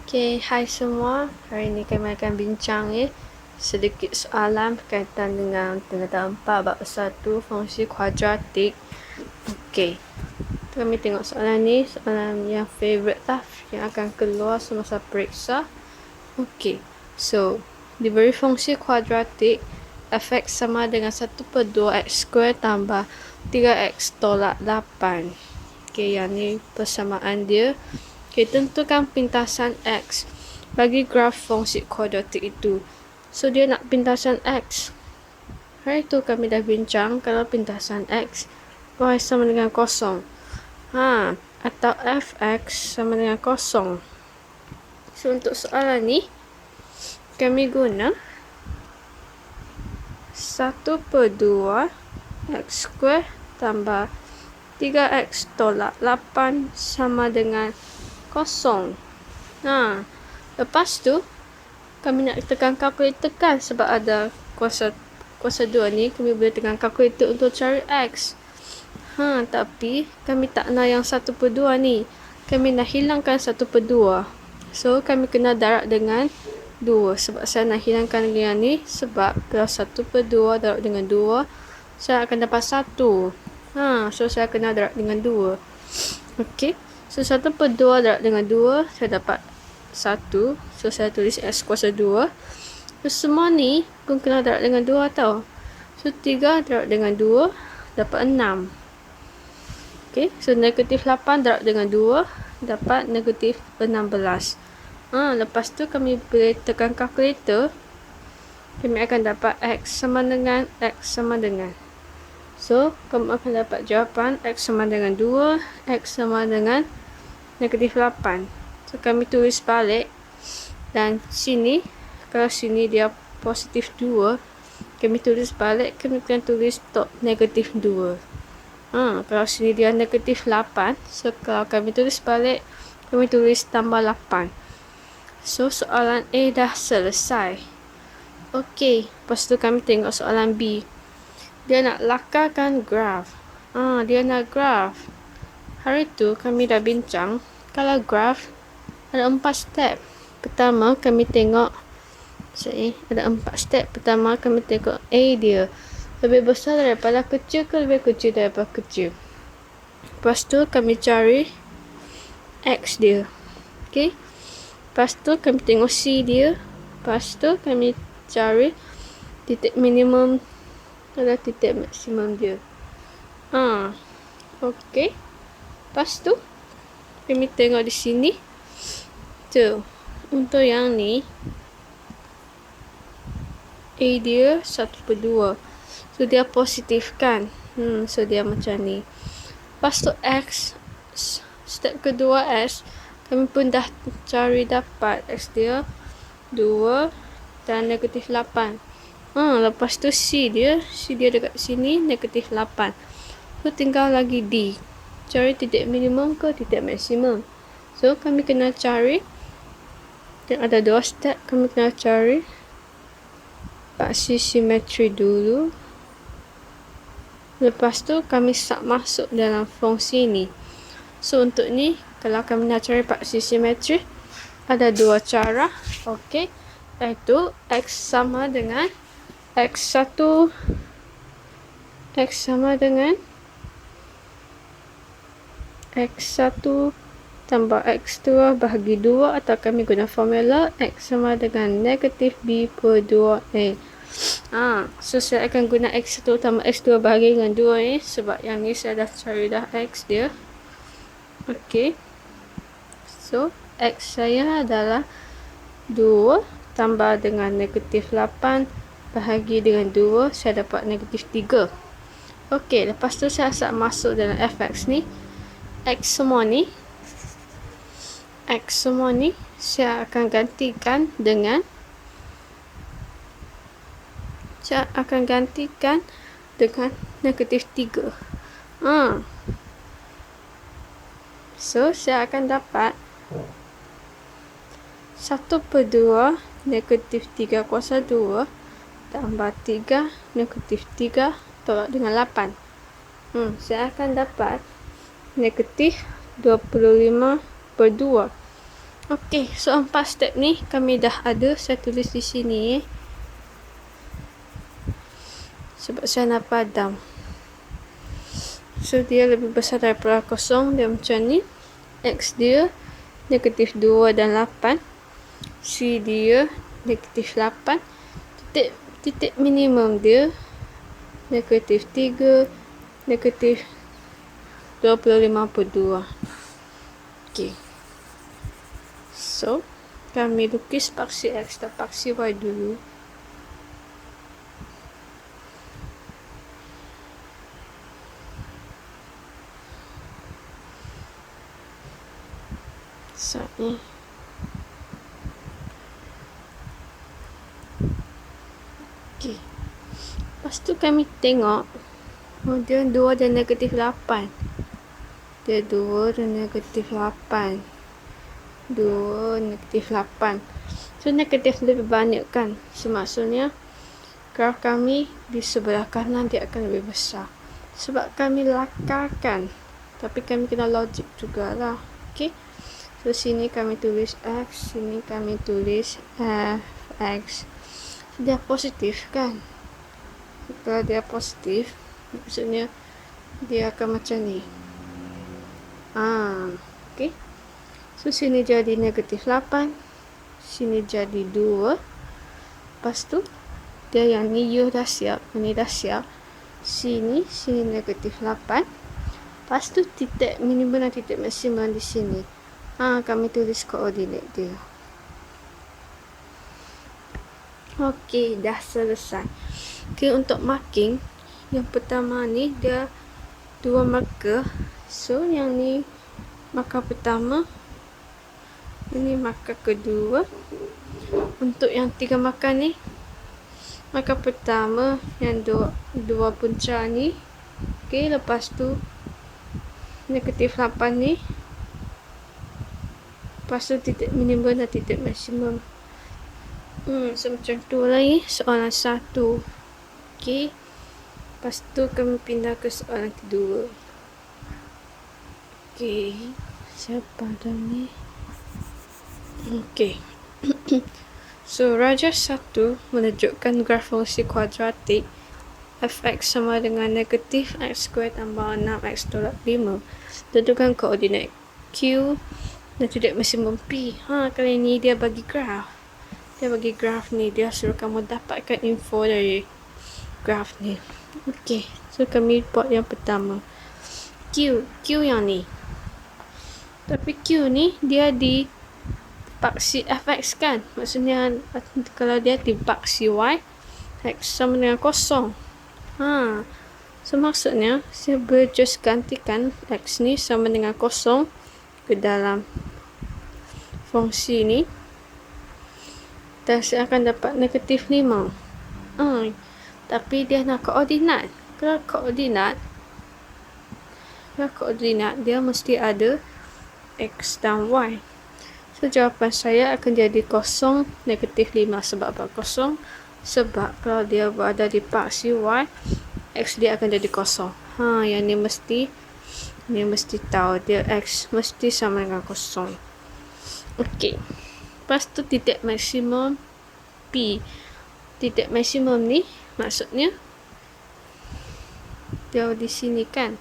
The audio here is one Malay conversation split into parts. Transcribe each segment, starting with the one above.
Okay, hai semua. Hari ini kami akan bincang sedikit soalan berkaitan dengan tanda 4 bab 1 fungsi kuadratik. Okay, kami tengok soalan ni, soalan yang favourite lah, yang akan keluar semasa periksa. Okay, so diberi fungsi kuadratik f(x) sama dengan 1/2 x square tambah 3x tolak 8. Okay, yang ni persamaan dia. Okay, tentukan pintasan x bagi graf fungsi kuadratik itu. So, dia nak pintasan x. Hari tu kami dah bincang kalau pintasan x y sama dengan kosong. Atau fx sama dengan kosong. So, untuk soalan ni, kami guna 1/2 x square tambah 3x tolak 8 sama dengan kosong. Lepas tu kami nak tekan kalkulator kan, sebab ada kuasa 2 ni, kami boleh tekan kalkulator untuk cari x. Tapi kami tak nak yang 1/2 ni. Kami nak hilangkan 1/2. So kami kena darab dengan 2. Sebab saya nak hilangkan yang ni, sebab kalau 1/2 darab dengan 2, saya akan dapat 1. So saya kena darab dengan 2. Okey. So 1/2 darab dengan 2, saya dapat 1. So saya tulis x kuasa 2. So semua ni pun kena darab dengan 2 tau. So 3 darab dengan 2 dapat 6. Okey. So negatif 8 darab dengan 2 dapat negatif 16. Lepas tu kami boleh tekan kalkulator. Kami akan dapat x sama dengan x sama dengan. So, kamu akan dapat jawapan x sama dengan 2, x sama dengan negatif 8. So, kami tulis balik. Dan sini, kalau sini dia positif 2, kami tulis balik, kami akan tulis negatif 2. Kalau sini dia negatif 8, so kalau kami tulis balik, kami tulis tambah 8. So, soalan A dah selesai. Okey, lepas tu kami tengok soalan B. Dia nak lakarkan graf. Dia nak graf. Hari tu kami dah bincang, kalau graf ada 4 step. Pertama, kami tengok ada 4 step. Pertama, kami tengok A dia lebih besar daripada kecil ke lebih kecil daripada kecil. Lepas tu kami cari X dia. Okey. Lepas tu kami tengok C dia. Lepas tu kami cari titik minimum ada titik maksimum dia. Okey. Lepas tu kami tengok di sini. Tu. Untuk yang ni A dia 1/2. So dia positif kan. So dia macam ni. Lepas tu X, step kedua S, kami pun dah cari dapat X dia 2 dan negatif 8. Lepas tu C dia dekat sini negatif 8. So tinggal lagi D. Cari titik minimum ke titik maksimum. So kami kena cari, dan ada 2 step, kami kena cari paksi simetri dulu. Lepas tu kami masuk dalam fungsi ni. So untuk ni, kalau kami nak cari paksi simetri, ada 2 cara. Okey, iaitu X sama dengan X1 tambah X2 bahagi 2, atau kami guna formula X sama dengan negatif B per 2A. So saya akan guna X1 tambah X2 bahagi dengan 2 ni, sebab yang ni saya dah cari dah X dia. Okey. So X saya adalah 2 tambah dengan negatif 8 bahagi dengan 2, saya dapat negatif 3. Okey, lepas tu saya masuk dalam fx ni. X semua ni saya akan gantikan dengan negatif 3. So saya akan dapat 1/2 negatif 3 kuasa 2 tambah 3 negatif 3 tolak dengan 8. Saya akan dapat negatif 25/2. Okey, so 4 step ni kami dah ada. Saya tulis di sini sebab saya nak padam. So dia lebih besar daripada kosong, dia macam ni. X dia negatif 2 dan 8. C dia negatif 8. Titik minimum dia negatif 3, negatif 20,52. Okey. So, kami lukis paksi X dan paksi Y dulu. So, ni. Okey. Lepas tu kami tengok, dia 2 dan negatif 8. Dia 2 dan negatif 8. 2 negatif 8. So negatif lebih banyak kan. So maksudnya graf kami di sebelah kanan dia akan lebih besar. Sebab kami lakarkan. Tapi kami kena logik jugalah. Okay. So sini kami tulis X. Sini kami tulis F(X). So, dia positif kan. Kalau dia positif, maksudnya dia akan macam ni. Okay. So, sini jadi negatif 8. Sini jadi 2. Lepas tu, dia yang ni U dah siap. Ini dah siap. Sini negatif 8. Lepas tu, titik minimum dan titik maksimum di sini. Kami tulis koordinat dia. Okey, dah selesai. Okay, untuk marking, yang pertama ni, dia 2 marker. So, yang ni marker pertama. Ini marker kedua. Untuk yang 3 marker ni, marker pertama yang dua punca ni. Okey, lepas tu negatif 8 ni. Lepas tu titik minimum dan titik maksimum. So macam tu lagi soalan 1. Okey. Lepas tu kami pindah ke soalan kedua. Okey. Siapa dah ni? Okey. So, radius 1 menunjukkan graf fungsi kuadratik f(x) sama dengan negatif x squared tambah 6x tolak 5. Tentukan koordinat Q dan titik maksimum P. Kali ni dia bagi graf. Dia bagi graf ni. Dia suruh kamu dapatkan info dari graf ni. Okey. So, kami buat yang pertama. Q yang ni. Tapi Q ni dia di paksi f(x) kan. Maksudnya kalau dia di paksi y, x sama dengan kosong. So maksudnya saya boleh just gantikan x ni sama dengan kosong ke dalam fungsi ni. Dan saya akan dapat negatif 5. Tapi dia nak koordinat. Kalau koordinat dia mesti ada x dan y. So, jawapan saya akan jadi kosong, negatif 5. Sebab apa kosong? Sebab kalau dia berada di paksi y, x dia akan jadi kosong. Yang ni mesti tahu. Dia x mesti sama dengan kosong. Okey. Lepas tu titik maksimum P. Titik maksimum ni maksudnya dia di sini kan.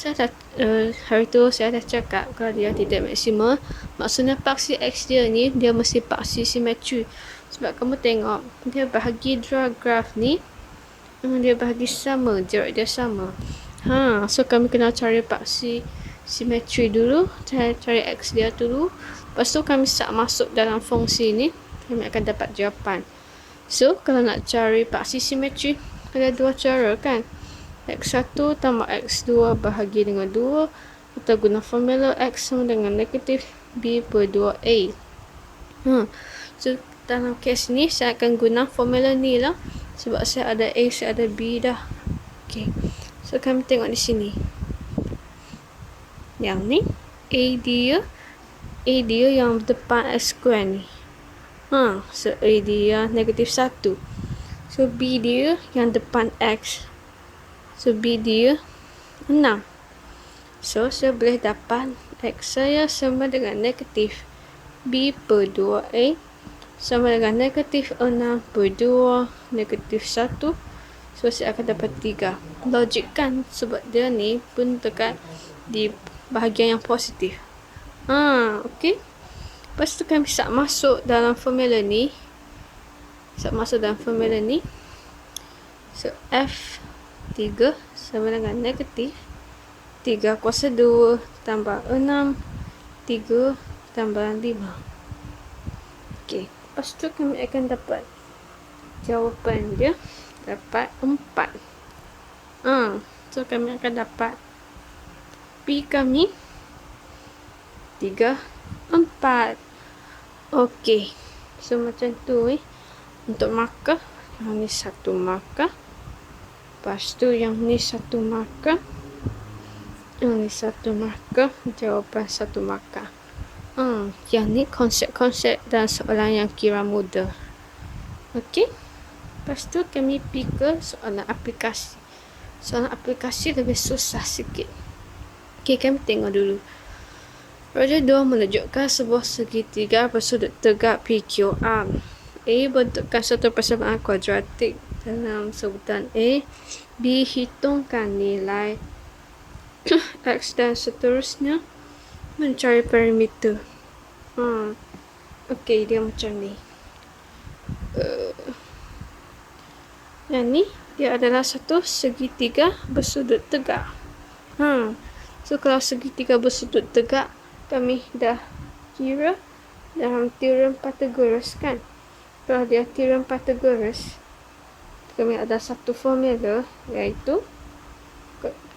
Hari tu saya dah cakap kalau dia titik maksimum, maksudnya paksi X dia ni dia mesti paksi simetri. Sebab kamu tengok dia bahagi graf ni, dia bahagi sama, jarak dia sama. So kami kena cari paksi simetri dulu, cari X dia dulu. Lepas tu kami masuk dalam fungsi ni, kami akan dapat jawapan. So kalau nak cari paksi simetri ada 2 cara kan. X1 tambah X2 bahagi dengan 2 atau guna formula X sama dengan negatif B per 2A. So, dalam kes ni saya akan guna formula ni lah. Sebab saya ada A, saya ada B dah. Okay. So, kami tengok di sini. Yang ni, A dia yang depan X square ni. So, A dia negatif 1. So, B dia yang depan X. So, B dia 6. So, saya boleh dapat X saya sama dengan negatif B per 2A sama dengan negatif 6 per 2 negatif 1. So, saya akan dapat 3. Logik kan? Sebab dia ni pun dekat di bahagian yang positif. Okey. Lepas tu kami sat masuk dalam formula ni. So, F3 sama dengan negatif 3 kuasa 2 tambah 6, 3 tambah 5. Okey. Lepas tu kami akan dapat jawapan dia. Dapat 4. So, kami akan dapat P kami 3, 4. Okey. So, macam tu untuk markah. Yang ni 1 markah. Lepas tu yang ni 1 markah. Yang ni 1 markah. Jawapan 1 markah. Yang ni konsep-konsep dan soalan yang kira mudah. Okey. Lepas tu kami pergi ke soalan aplikasi. Soalan aplikasi lebih susah sikit. Okey, kami tengok dulu. Projek 2 menunjukkan sebuah segitiga bersudut tegak PQR. A bentukkan satu persamaan kuadratik dalam sebutan A. B hitungkan nilai X dan seterusnya. Mencari perimeter. Okey, dia macam ni. Yang ni dia adalah satu segitiga bersudut tegak. So, kalau segitiga bersudut tegak, kami dah kira dalam teorem Pythagoras kan. Kalau dia teorem Pythagoras, kami ada satu formula, iaitu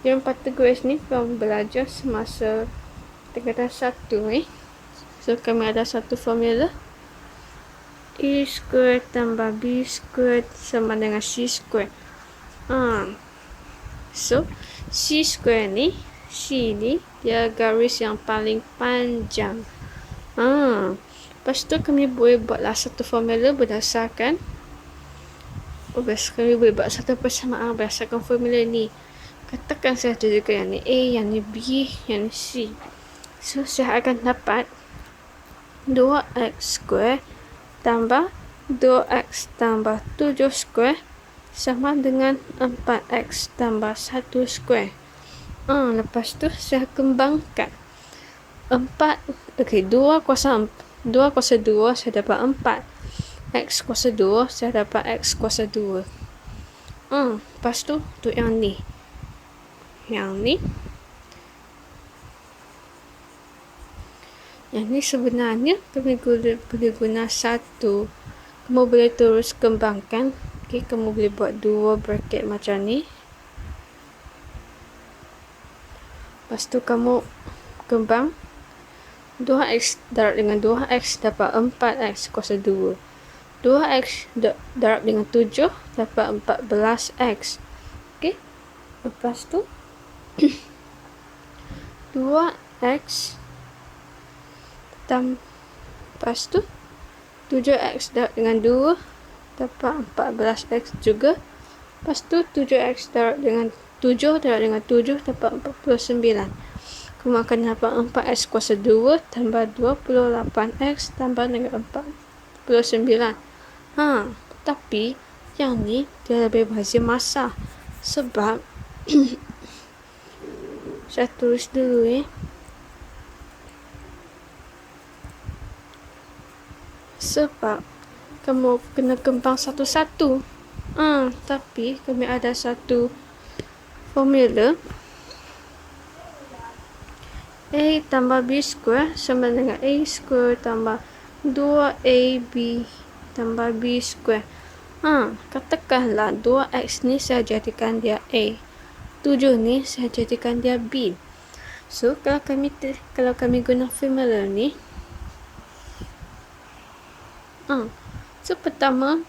teorem Pythagoras ni kami belajar semasa tingkatan 1. So, kami ada satu formula, A square tambah B square sama dengan C square. So, C square ni, C ni dia garis yang paling panjang. Lepas tu kami boleh buatlah satu formula berdasarkan kami boleh buat satu persamaan berdasarkan formula ni. Katakan saja juga yang ni A, yang ni B, yang ni C. So, saya akan dapat 2x square tambah 2x tambah 7 square sama dengan 4x tambah 1 square. Lepas tu saya kembangkan 2 kuasa 2 saya dapat 4. X kuasa 2 saya dapat X kuasa 2. Lepas tu untuk yang ni. Yang ni sebenarnya kami boleh guna 1. Kamu boleh terus kembangkan. Okey, kamu boleh buat 2 bracket macam ni. Lepas tu kamu kembang 2x darab dengan 2x dapat 4x kuasa 2. 2x darab dengan 7 dapat 14x. Okey. Lepas tu 2x lepas tu 7x darab dengan 2 dapat 14x juga. Lepas tu 7x darab dengan 7 dapat 49. Kamu akan dapat 4x kuasa 2 tambah 28x tambah dengan 49. Tapi yang ni dia lebih bazir masa. Sebab saya tulis dulu sebab kamu kena kembang satu-satu. Tapi kami ada satu formula. A tambah B square sama dengan A square tambah 2AB tambah B square. Katakanlah 2x ni saya jadikan dia A. 7 ni saya jadikan dia B. So, kalau kami guna formula ni, so pertama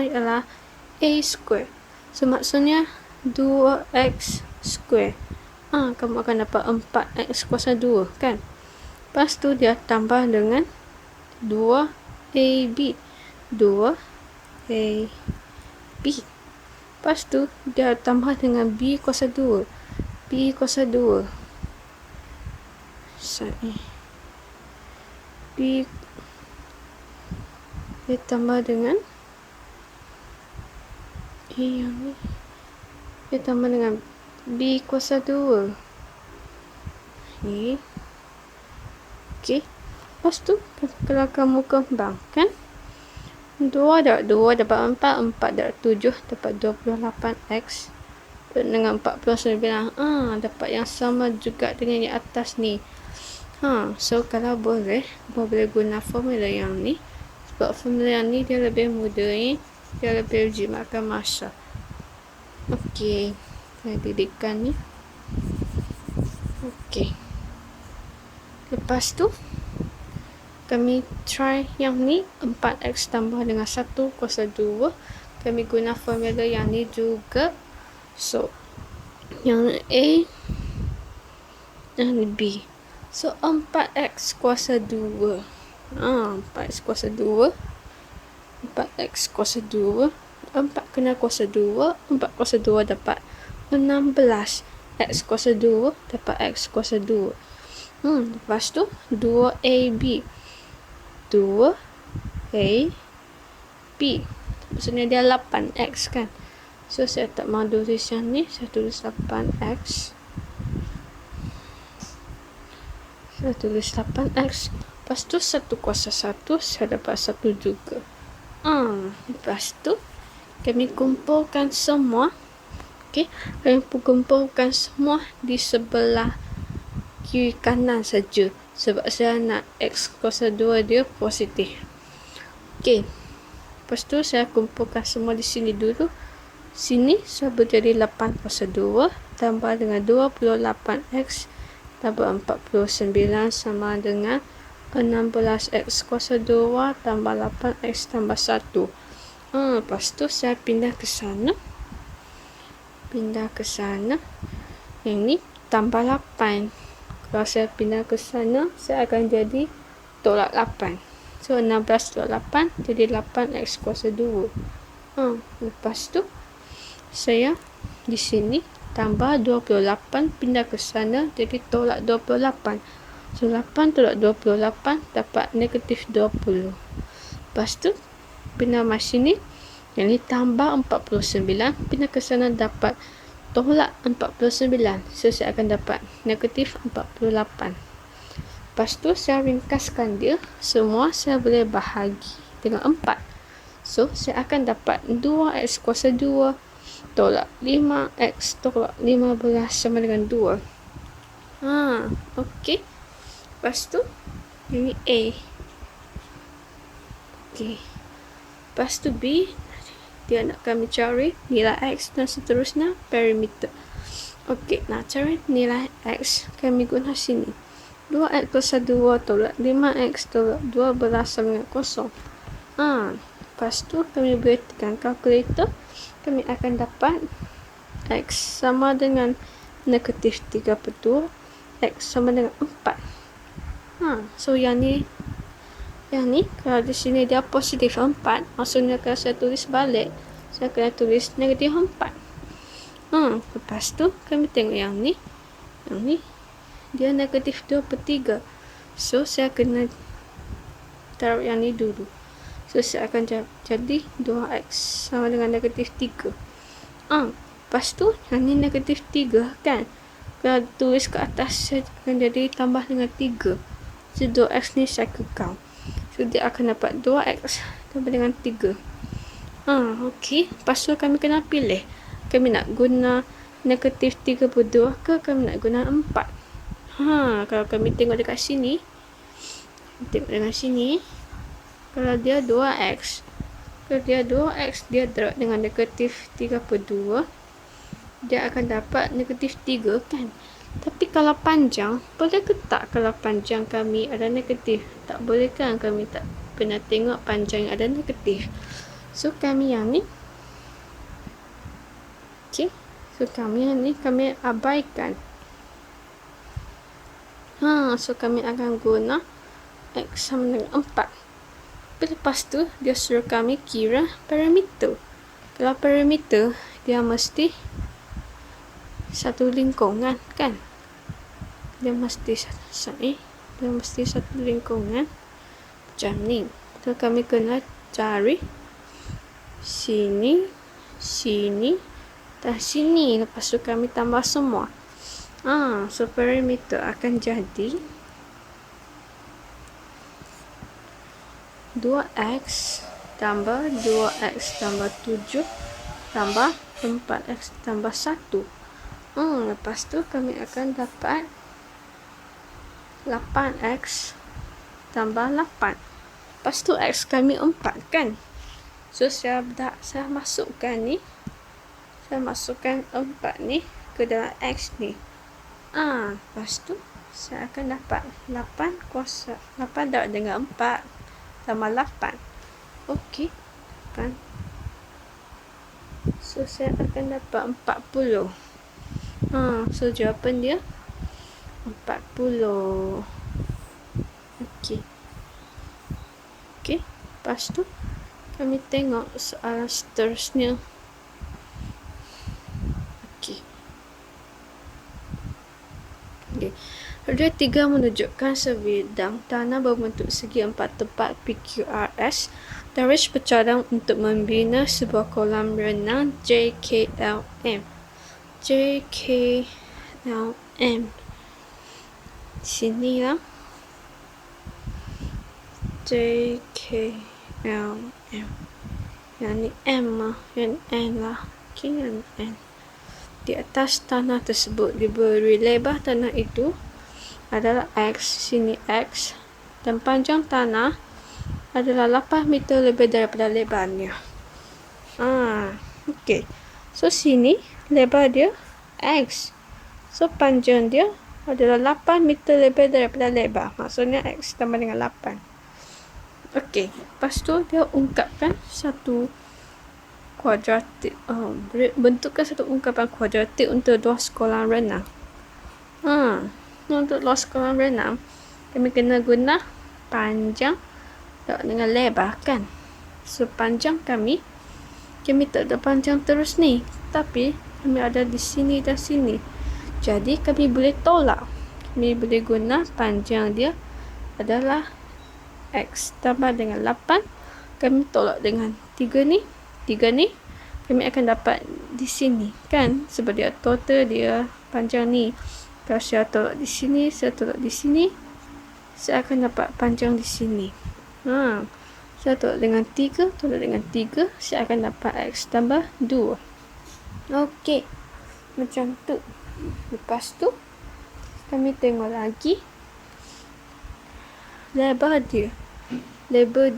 ialah A square. So, maksudnya 2x square. Kamu akan dapat 4x kuasa 2 kan. Lepas tu dia tambah dengan 2AB. 2AB. Lepas tu dia tambah dengan B kuasa 2. B kuasa 2. B ditambah dengan yang ni ditambah dengan B kuasa 2 ni. Okey, lepas tu kalau kamu kembangkan 2 darab 2 dapat 4, 4 darab 7 dapat 28x dengan 49. Dapat yang sama juga dengan yang atas ni. So kalau boleh guna formula yang ni, sebab formula yang ni dia lebih mudah ni, dia lebih jimatkan masa. Okey, saya didikkan ni. Okey, lepas tu kami try yang ni 4x tambah dengan 1 kuasa 2. Kami guna formula yang ni juga. So yang A, yang B. So 4x kuasa 2. 4x kuasa 2. 4x kuasa 2. 4 kena kuasa 2. 4 kuasa 2 dapat 16. X kuasa 2 dapat X kuasa 2. Lepas tu 2AB. 2AB. Maksudnya dia 8X kan. So saya tak mahu tulis yang ni. Saya tulis 8X. Saya tulis 8X. Lepas tu 1 kuasa 1. Saya dapat 1 juga. Lepas tu kami kumpulkan semua. Okey, kami kumpulkan semua di sebelah kiri kanan saja. Sebab saya nak X kuasa 2 dia positif. Okey, lepas tu saya kumpulkan semua di sini dulu. Sini saya berjadi 8 kuasa 2 tambah dengan 28X tambah 49 sama dengan 16X kuasa 2 tambah 8X tambah 1. Lepas tu saya pindah ke sana. Yang ni tambah 8. Kalau saya pindah ke sana, saya akan jadi tolak 8. So 16 tolak 8 jadi 8X kuasa 2. Lepas tu saya di sini tambah 28 pindah ke sana jadi tolak 28. So 8 tolak 28 dapat negatif 20. Lepas tu pindah mas sini, yang ni tambah 49 pindah ke sana dapat tolak 49. So saya akan dapat negatif 48. Lepas tu saya ringkaskan dia semua, saya boleh bahagi dengan 4. So saya akan dapat 2x kuasa 2 tolak 5x tolak 15 sama dengan 2. Okey. Lepas tu ini A. Okey. Lepas tu B, dia nak kami cari nilai X dan seterusnya perimeter. Okey, nak cari nilai X, kami guna sini. 2x kuasa 2 tolak 5x tolak 12 sama dengan kosong. Lepas tu kami boleh tekan kalkulator. Kami akan dapat X sama dengan negatif 32. X sama dengan 4. So yang ni kalau di sini dia positif 4, maksudnya kalau saya tulis balik, saya kena tulis negatif 4. Lepas tu kami tengok yang ni dia negatif 2/3. So saya kena taruh yang ni dulu. So saya akan jadi 2x sama dengan negatif 3. Lepas tu yang ni negatif 3 kan. Kalau tulis ke atas saya akan jadi tambah dengan 3. So 2x ni saya kekal. So dia akan dapat 2x tambah dengan 3. Okey. Lepas tu kami kena pilih. Kami nak guna negatif 32 ke kami nak guna 4. Kalau kami tengok dekat sini. Kalau dia 2x. Dia darab dengan negatif 32. Dia akan dapat negatif 3 kan. Tapi kalau panjang, boleh ke tak kalau panjang kami ada negatif? Tak boleh kan, kami tak pernah tengok panjang yang ada negatif. So kami yang ni. Okay. So kami yang ni kami abaikan. So kami akan guna X sama dengan 4. Lepas tu dia suruh kami kira parameter. Kalau parameter dia mesti satu lingkungan kan. Dia mesti satu lingkungan. macam ni. So kami kena cari sini, sini dan sini. Lepas tu kami tambah semua. So perimeter akan jadi 2x tambah 2x tambah 7 tambah 4x tambah 1. Lepas tu kami akan dapat 8x tambah 8. Lepas tu x kami 4 kan. So saya masukkan ni. Saya masukkan 4 ni ke dalam x ni. Lepas tu saya akan dapat 8 kuasa 8 darab dengan 4 tambah 8. Okey. Kan? So saya akan dapat 40. So jawapan dia 40. Okey. Lepas tu kami tengok soalan seterusnya. Okey. Roda 3 menunjukkan sebidang tanah berbentuk segi 4 tepat PQRS. Darwis bercadang untuk membina sebuah kolam renang JKLM. JKLM. Sini lah. JKLM. Yang ni M lah. Yang N lah. Okay, yang N. Di atas tanah tersebut diberi lebar tanah itu adalah X, sini X, dan panjang tanah adalah 8 meter lebih daripada lebarnya. Okey. So sini lebar dia X. So panjang dia adalah 8 meter lebih daripada lebar. Maksudnya X tambah dengan 8. Okey. Lepas tu dia ungkapkan satu kuadratik. Bentukkan satu ungkapan kuadratik untuk luas kolam renang. Untuk luas kolam renang, kami kena guna panjang dengan lebar kan. So panjang kami tak ada panjang terus ni, tapi kami ada di sini dan sini. Jadi kami boleh tolak. Kami boleh guna panjang dia adalah X tambah dengan 8. Kami tolak dengan 3 ni. Kami akan dapat di sini kan, sebab dia total dia panjang ni. Kalau saya tolak di sini, saya tolak di sini, saya akan dapat panjang di sini. Saya tolak dengan 3, saya akan dapat X tambah 2. Okey. Macam tu. Lepas tu, kami tengok lagi lebar dia. Lebar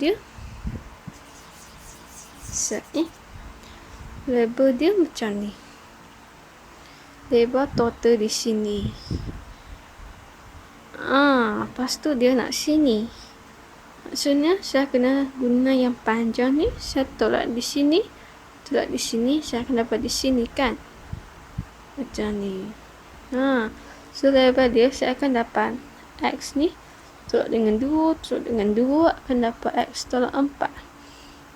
dia macam ni. Lebar total di sini. Lepas tu dia nak sini. Maksudnya saya kena guna yang panjang ni. Saya tolak di sini, saya akan dapat di sini kan. Macam ni. So lebar dia saya akan dapat X ni. Tolak dengan 2 akan dapat X tolak 4.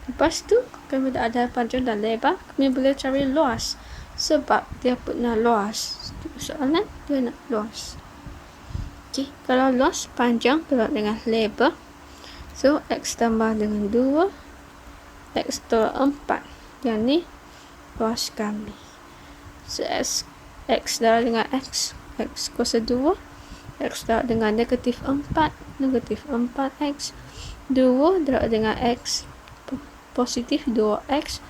Lepas tu kami dah ada panjang dan lebar. Kami boleh cari luas. Sebab dia pernah luas. Soalan dia nak luas. Okey, kalau luas panjang tolak dengan lebar. So X tambah dengan 2, X tolak 4. Yang ni luas kami. So X darab dengan X kuasa 2. X darab dengan negatif 4. Negatif 4X. 2 darab dengan X positif 2X.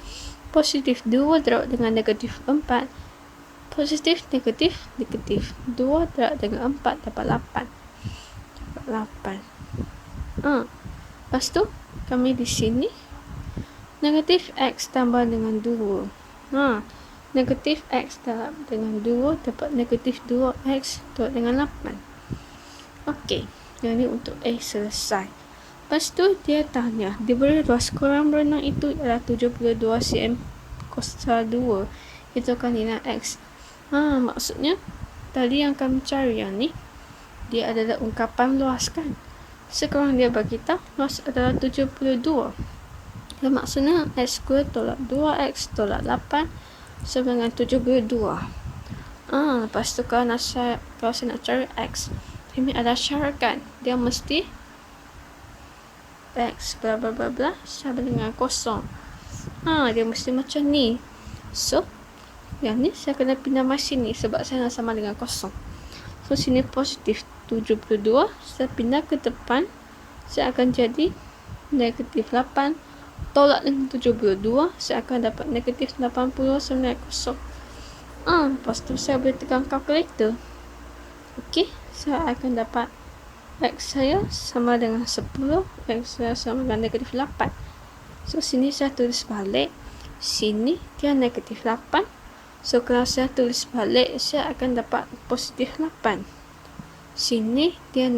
Positif 2 darab dengan negatif 4. Positif, negatif. 2 darab dengan 4 dapat 8. Lepas tu, kami di sini. Negatif X tambah dengan 2. Negatif X darab dengan 2 dapat negatif 2X darab dengan 8. Okey. Yang ni untuk A selesai. Lepas tu dia tanya, diberi luas kolam renang itu adalah 72 cm kuasa 2. Itu kan nilai X. Maksudnya tadi yang kami cari yang ni, dia adalah ungkapan luas kan. Sekarang dia bagi tahu luas adalah 72. Dan maksudnya X2 tolak 2X tolak 8 sama dengan 72. Lepas tu kalau saya nak cari X, kami ada syarat kan. Dia mesti X bla bla bla bla sama dengan kosong. Dia mesti macam ni. So, yang ni saya kena pindah mesin ni sebab saya nak sama dengan kosong. So, sini positif 72. Saya pindah ke depan. Saya akan jadi negatif 8. Tolak dengan 72. Saya akan dapat negatif 80 sama dengan kosong. Lepas tu saya boleh tekan kalkulator. Okey, saya akan dapat X saya sama dengan 10. X saya sama dengan negatif 8. So, sini saya tulis balik. Sini dia negatif 8. So, kalau saya tulis balik, saya akan dapat positif 8. Sini dia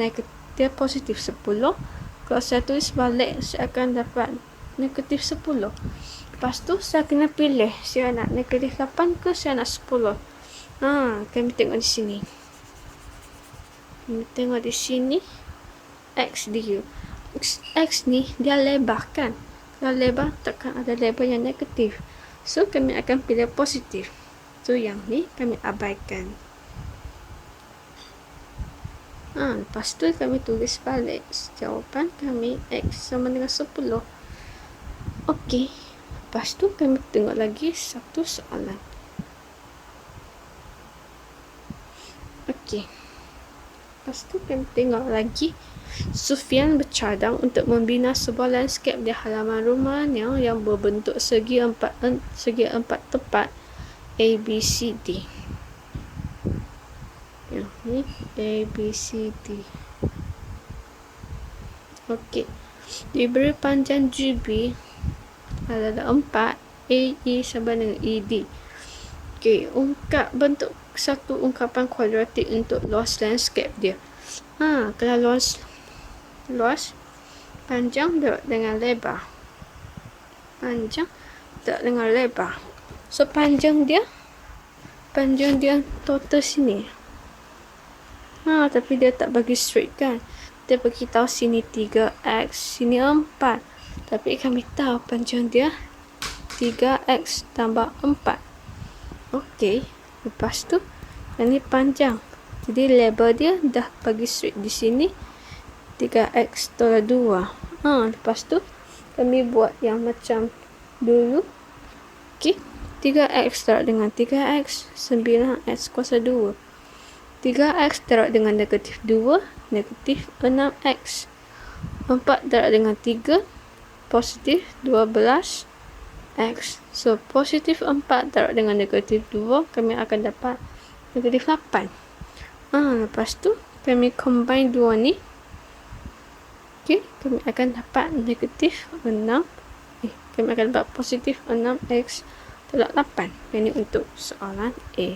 positif 10. Kalau saya tulis balik, saya akan dapat negatif 10. Lepas tu, saya kena pilih. Saya nak negatif 8 ke saya nak 10. Kami tengok di sini. Kami tengok di sini. X dia. X ni, dia lebar kan? Kalau lebar, takkan ada lebar yang negatif. So, kami akan pilih positif. So, yang ni kami abaikan. Lepas tu, kami tulis balik. Jawapan kami X sama dengan 10. Okey. Lepas tu kami tengok lagi satu soalan. Okey. Lepas tu kami tengok lagi. Sufian bercadang untuk membina sebuah landscape di halaman rumahnya yang berbentuk segi empat tepat A, B, C, D. Yang ni A, B, C, D. Okey. Diberi panjang GB adalah 4, AE sama dengan ED. Okey, ungkap bentuk satu ungkapan kuadratik untuk luas landscape dia. Kalau luas panjang darab dengan lebar. Panjang darab dengan lebar. So, panjang dia total sini. Tapi dia tak bagi straight kan. Dia bagi tahu sini 3x, sini 4. Tapi kami tahu panjang dia 3x tambah 4. Okey. Lepas tu, yang ni panjang. Jadi, lebar dia dah bagi straight di sini. 3x tolak 2. Lepas tu, kami buat yang macam dulu. Okey. 3x darab dengan 3x, 9x kuasa 2. 3x darab dengan negatif 2, negatif 6x. 4 darab dengan 3, positif 12x. So, positif 4 darab dengan negatif 2, kami akan dapat negatif 8. Lepas tu, kami combine dua ni. Okay, kami akan dapat negatif 6. Kami akan dapat positif 6x tolak 8. Ini untuk soalan A.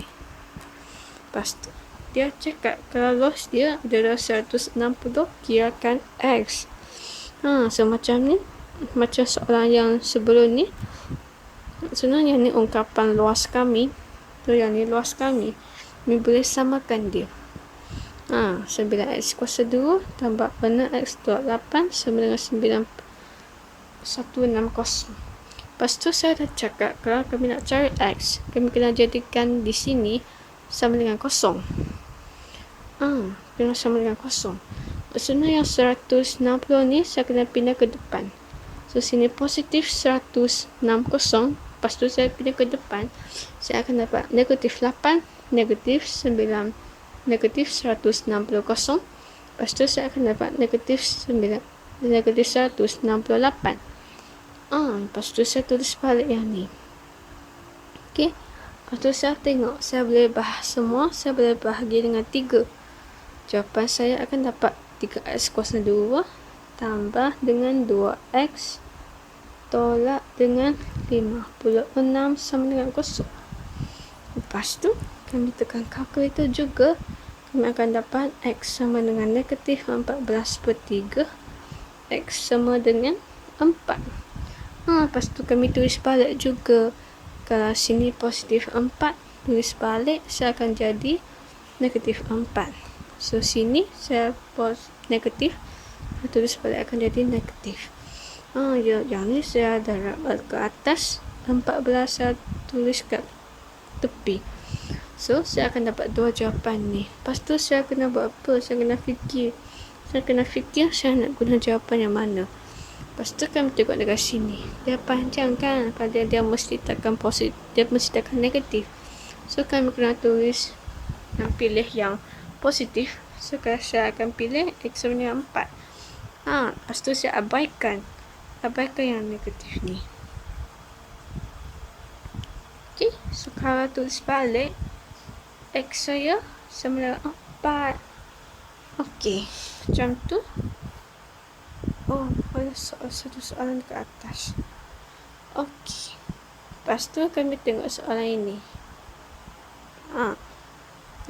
Lepas tu, dia cakap kalau luas dia adalah 160, kirakan X. So, macam ni. Macam soalan yang sebelum ni. Sebenarnya ni ungkapan luas kami. So, yang ni luas kami. Kami boleh samakan dia. 9x kuasa 2 tambah 6x tolak 8 sama dengan 160. Lepas tu saya dah cakap kalau kami nak cari x, kami kena jadikan di sini sama dengan kosong. Kena sama dengan kosong. Maksudnya yang 160 ni saya kena pindah ke depan. So, sini positif 160. Lepas tu saya pindah ke depan. Saya akan dapat negatif 8, negatif 9, negatif 160 kosong. Lepas tu saya akan dapat negatif 9, negatif 168. Lepas tu saya tulis balik yang ni. Okey. Lepas tu saya tengok, saya boleh bahas semua. Saya boleh bahagi dengan 3. Jawapan saya akan dapat 3x kuasa 2 tambah dengan 2x tolak dengan 56 sama dengan kosong. Lepas tu, kami tekan kalkulator juga. Kami akan dapat x sama dengan negatif 14/3. X sama dengan 4. Lepas tu kami tulis balik juga. Kalau sini positif 4, tulis balik, saya akan jadi negatif 4. So, sini saya negatif, saya tulis balik akan jadi negatif. Yang ni saya darab ke atas, 14 saya tulis kat tepi. So, saya akan dapat dua jawapan ni. Lepas tu, saya kena buat apa? Saya kena fikir. Saya nak guna jawapan yang mana. Lepas tu kami tengok dekat sini. Dia panjang kan. Pada dia mesti tekan positif. Dia mesti tekan negatif. So kami kena tulis dan pilih yang positif. So saya akan pilih X punya 4. Lepas tu saya abaikan yang negatif ni. Okay. So kalau tulis balik, X saya sama dengan 4. Okay. Macam tu. Oh, ada satu soalan ke atas. Okey. Lepas tu kami tengok soalan ini.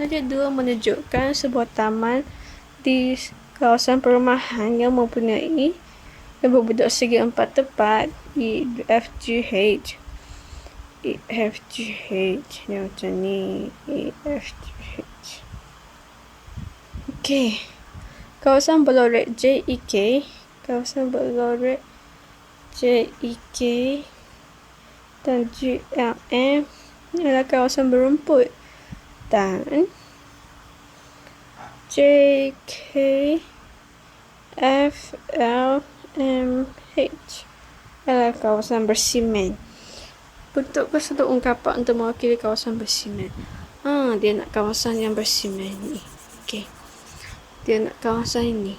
Ada 2 menunjukkan sebuah taman di kawasan perumahan yang mempunyai berbentuk segi 4 tepat E, F, G, H. E, F, G, H. Dia macam ni. E, F, G, H. Okey. Kawasan berlorek J, E, K. Kawasan berlorek J, E, K dan G, L, M adalah kawasan berumput, dan J, K, F, L, M, H adalah kawasan bersimen. Bentuk satu ungkapan untuk mewakili kawasan bersimen. Dia nak kawasan yang bersimen ni. Okey. Dia nak kawasan ini.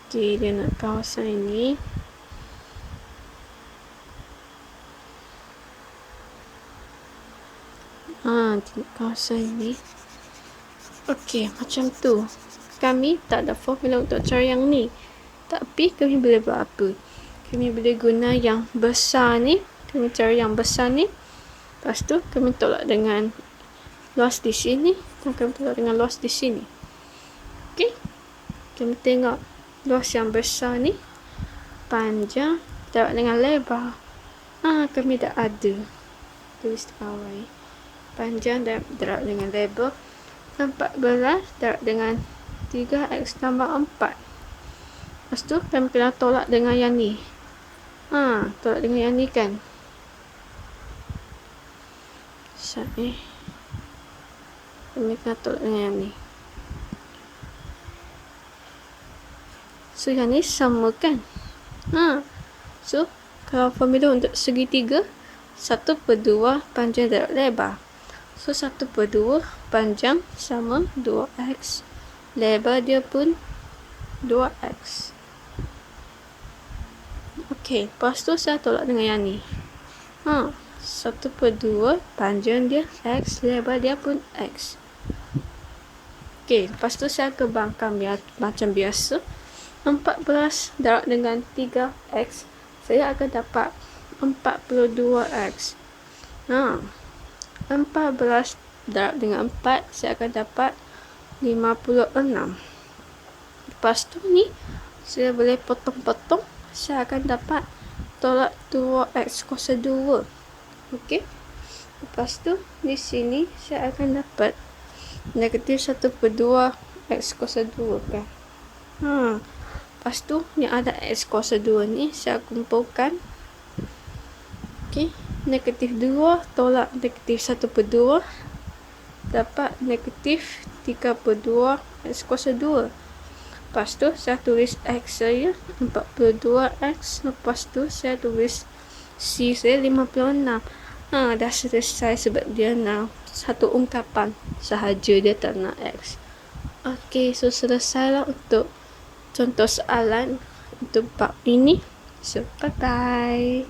Okey, dia nak kawasan ini. Dia nak kawasan ini. Okey, macam tu. Kami tak ada formula untuk cara yang ni. Tapi kami boleh buat apa? Kami boleh guna yang besar ni. Kami cari yang besar ni. Lepas tu kami tolak dengan luas di sini. Dan kami tolak dengan luas di sini. Okey. Kami tengok luas yang besar ni panjang darab dengan lebar. Kami dah ada. Tulis di bawah. Panjang darab dengan lebar 14 darab dengan 3x tambah 4. Lepas tu kami kena tolak dengan yang ni. Tolak dengan yang ni kan. Kami kena tolak dengan yang ni. So yang ni sama kan. So kalau formula untuk segitiga 1/2 panjang darab lebar. So 1/2 panjang sama 2x. Lebar dia pun 2x. Okey, lepas tu saya tolak dengan yang ni. 1/2 panjang dia x, lebar dia pun x. Okey, lepas tu saya kembangkan macam biasa. 14 darab dengan 3x, saya akan dapat 42x. 14 darab dengan 4, saya akan dapat 56. Lepas tu ni, saya boleh potong-potong. Saya akan dapat tolak 2x kuasa 2. Okey. Lepas tu, di sini saya akan dapat negatif 1/2 x kuasa 2 kan. Lepas tu, yang ada x kuasa 2 ni, saya kumpulkan. Okey. Negatif 2 tolak negatif 1/2 dapat negatif 3/2 x kuasa 2. Lepas tu saya tulis x saya 42x. Lepas tu saya tulis c saya 56. Dah selesai sebab dia nak satu ungkapan sahaja, dia tak nak x. Okey, so selesailah untuk contoh soalan untuk bab ini. So bye bye.